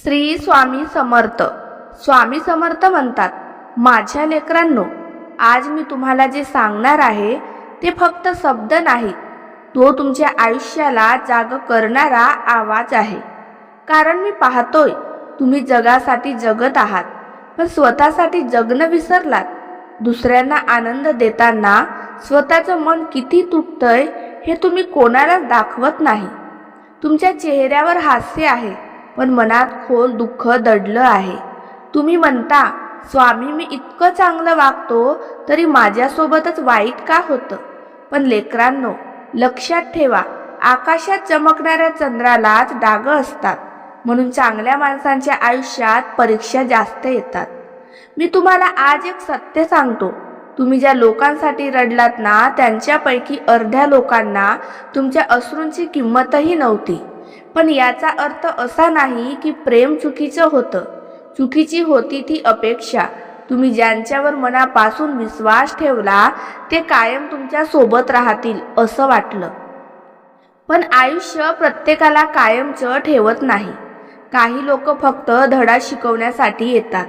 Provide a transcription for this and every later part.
श्री स्वामी समर्थ. स्वामी समर्थ म्हणतात, माझ्या लेकरांनो, आज मी तुम्हाला जे सांगणार आहे ते फक्त शब्द नाही, तो तुमच्या आयुष्याला जाग करणारा आवाज आहे. कारण मी पाहतोय तुम्ही जगासाठी जगत आहात, पण स्वतःसाठी जगणं विसरलात. दुसऱ्यांना आनंद देताना स्वतःचं मन किती तुटतंय हे तुम्ही कोणालाच दाखवत नाही. तुमच्या चेहऱ्यावर हास्य आहे, पण मनात खोल दुःख दडलं आहे. तुम्ही म्हणता, स्वामी, मी इतकं चांगलं वागतो तरी माझ्यासोबतच वाईट का होतं? पण लेकरांनो, लक्षात ठेवा, आकाशात चमकणाऱ्या चंद्रालाच डाग असतात. म्हणून चांगल्या माणसांच्या आयुष्यात परीक्षा जास्त येतात. मी तुम्हाला आज एक सत्य सांगतो, तुम्ही ज्या लोकांसाठी रडलात ना, त्यांच्यापैकी अर्ध्या लोकांना तुमच्या अश्रूंची किंमतही नव्हती. पण याचा अर्थ असा नाही की प्रेम चुकीचं होतं. चुकीची होती ती अपेक्षा. तुम्ही ज्यांच्यावर मनापासून विश्वास ठेवला ते कायम तुमच्या सोबत राहतील असं वाटलं. पण आयुष्य प्रत्येकाला कायमचं ठेवत नाही. काही लोक फक्त धडा शिकवण्यासाठी येतात.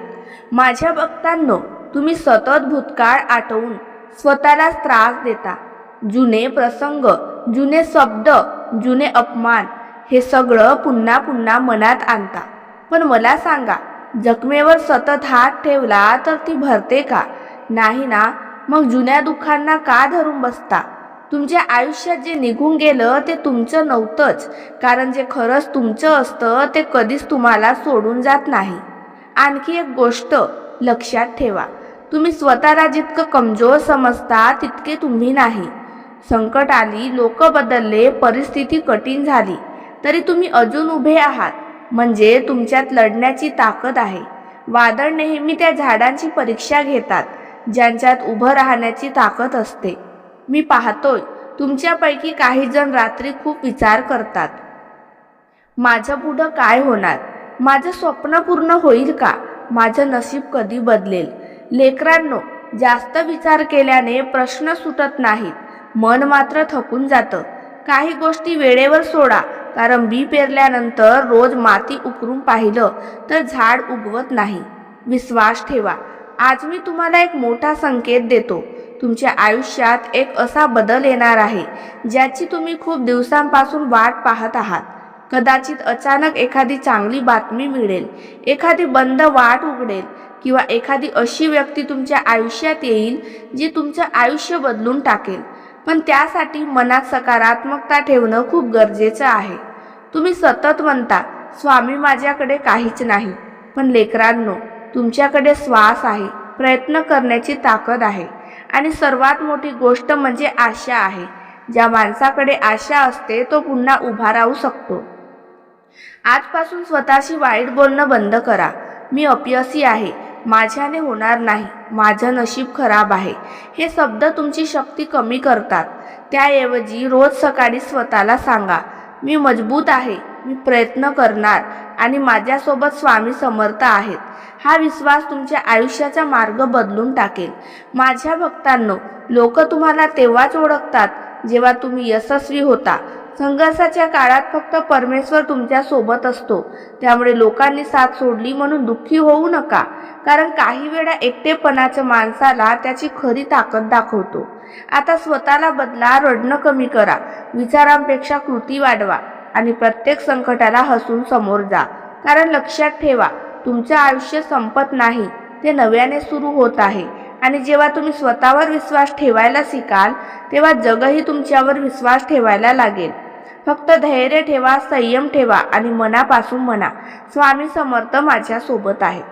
माझ्या भक्तांनो, तुम्ही सतत भूतकाळ आठवून स्वतःलाच त्रास देता. जुने प्रसंग, जुने शब्द, जुने अपमान हे सगळं पुन्हा पुन्हा मनात आणता. पण मला सांगा, जखमेवर सतत हात ठेवला तर ती भरते का? नाही ना. मग जुन्या दुःखांना का धरून बसता? तुमच्या आयुष्यात जे निघून गेलं ते तुमचं नव्हतंच, कारण जे खरंच तुमचं असतं ते कधीच तुम्हाला सोडून जात नाही. आणखी एक गोष्ट लक्षात ठेवा, तुम्ही स्वतःला जितकं कमजोर समजता तितके तुम्ही नाही. संकट आली, लोक बदलले, परिस्थिती कठीण झाली, तरी तुम्ही अजून उभे आहात. म्हणजे तुमच्यात लढण्याची ताकद आहे. वादळ नेहमी त्या झाडांची परीक्षा घेतात ज्यांच्यात उभं राहण्याची ताकद असते. मी पाहतोय तुमच्यापैकी काही जण रात्री खूप विचार करतात, माझं पुढं काय होणार? माझं स्वप्न पूर्ण होईल का? माझं नशीब कधी बदलेल? लेकरांनो, जास्त विचार केल्याने प्रश्न सुटत नाहीत, मन मात्र थकून जातं. काही गोष्टी वेळेवर सोडा, कारण बी पेरल्यानंतर रोज माती उकरून पाहिलं तर झाड उगवत नाही. विश्वास ठेवा. आज मी तुम्हाला एक मोठा संकेत देतो. तुमच्या आयुष्यात एक असा बदल येणार आहे ज्याची तुम्ही खूप दिवसांपासून वाट पाहत आहात. कदाचित अचानक एखादी चांगली बातमी मिळेल, एखादी बंद वाट उघडेल, किंवा एखादी अशी व्यक्ती तुमच्या आयुष्यात येईल जी तुमचं आयुष्य बदलून टाकेल. पण त्यासाठी मनात सकारात्मकता ठेवणं खूप गरजेचं आहे. तुम्ही सतत म्हणता, स्वामी, माझ्याकडे काहीच नाही. पण लेकरांनो, तुमच्याकडे श्वास आहे, प्रयत्न करण्याची ताकद आहे, आणि सर्वात मोठी गोष्ट म्हणजे आशा आहे. ज्या माणसाकडे आशा असते तो पुन्हा उभा राहू शकतो. आजपासून स्वतःशी वाईट बोलणं बंद करा. मी अपयशी आहे, माझ्याने होणार नाही, माझं नशीब खराब आहे, हे शब्द तुमची शक्ती कमी करतात. त्याऐवजी रोज सकाळी स्वतःला सांगा, मी मजबूत आहे, मी प्रयत्न करणार, आणि माझ्यासोबत स्वामी समर्थ आहेत. हा विश्वास तुमच्या आयुष्याचा मार्ग बदलून टाकेल. माझ्या भक्तांनो, लोक तुम्हाला तेव्हाच ओळखतात जेव्हा तुम्ही यशस्वी होता. संघर्षाच्या काळात फक्त परमेश्वर तुमच्या सोबत असतो. त्यामुळे लोकांनी साथ सोडली म्हणून दुःखी होऊ नका, कारण काही वेळा एकटेपणाच्या माणसाला त्याची खरी ताकद दाखवतो. आता स्वतःला बदला, रडणं कमी करा, विचारांपेक्षा कृती वाढवा, आणि प्रत्येक संकटाला हसून समोर जा. कारण लक्षात ठेवा, तुमचं आयुष्य संपत नाही, ते नव्याने सुरू होत आहे. आणि जेव्हा तुम्ही स्वतःवर विश्वास ठेवायला शिकाल तेव्हा जगही तुमच्यावर विश्वास ठेवायला लागेल. फक्त धैर्य ठेवा, संयम ठेवा, आणि मनापासून म्हणा, स्वामी समर्थ माझ्या सोबत आहे.